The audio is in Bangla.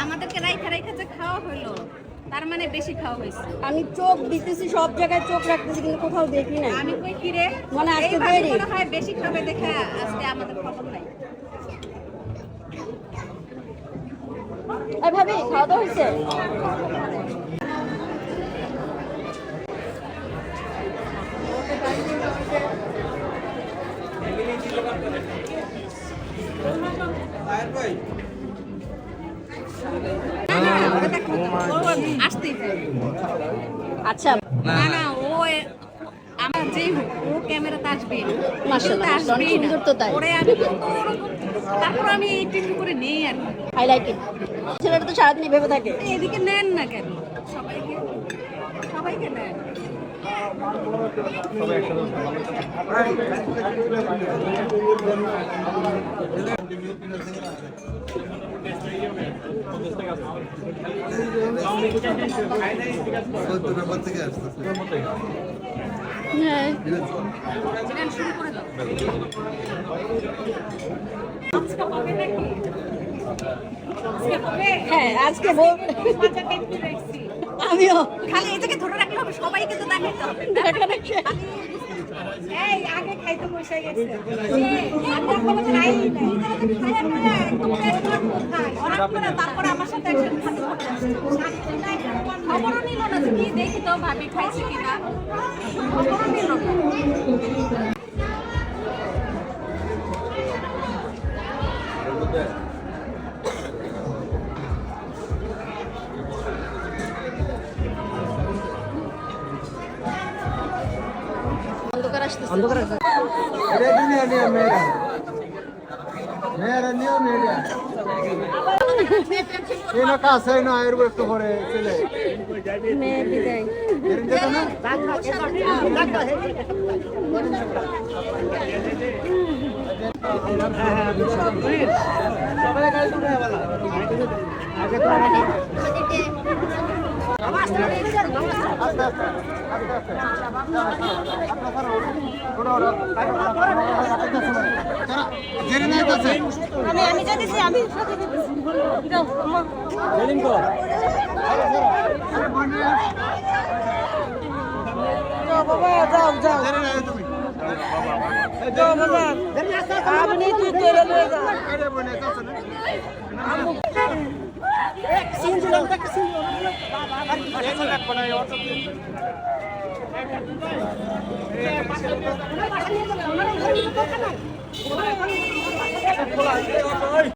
আমাদেরকে রাইখা রাইখা যে খাওয়া হলো তার মানে বেশি খাওয়া হয়েছে। আমি চোখ দিতেছি, সব জায়গায় চোখ রাখতেছি, কিন্তু কোথাও দেখি না। আমি কই কি রে, মানে আজকে দেরি মনে হয় বেশি খাবে দেখা আজকে আমাদের খবর নাই। এই ভাবি খাওয়া দাওয়া হয়েছে? আচ্ছা না না, ও আমার যেই হোক ও ক্যামেরাতে আসবে, মাশাআল্লাহ অনেক সুন্দর তো। তাই ওরে আমি তারপর আমি একটু একটু করে নেই আর আই লাইক ইট। ছেলেটা তো সারাদিন ভেবে থাকে। এদিকে নেন না কেন, সবাইকে সবাইকে নেন। হ্যাঁ আজকে আমিও খালি এটাকে ধরে রাখলে হবে, সবাইকে তো দেখাইতে হবে। এই আগে খাইতে বসে গেছে, তারপরে আমার সাথে খবরও নিল না যে কি দেখি তো ভাবি খাইছে কিনা, খবরও নিল না। অন্ধকার আসছে। এটা দুনিয়া নিয়ে মেয়েরা মেয়েরা নিয়ে মেয়েরা এই না কাছে না এর একটু পরে চলে মেয়ে বিদায়। আমি যাচ্ছি, আমি বাবা যাও যাও আপনি তুই তেলে নিয়ে যা।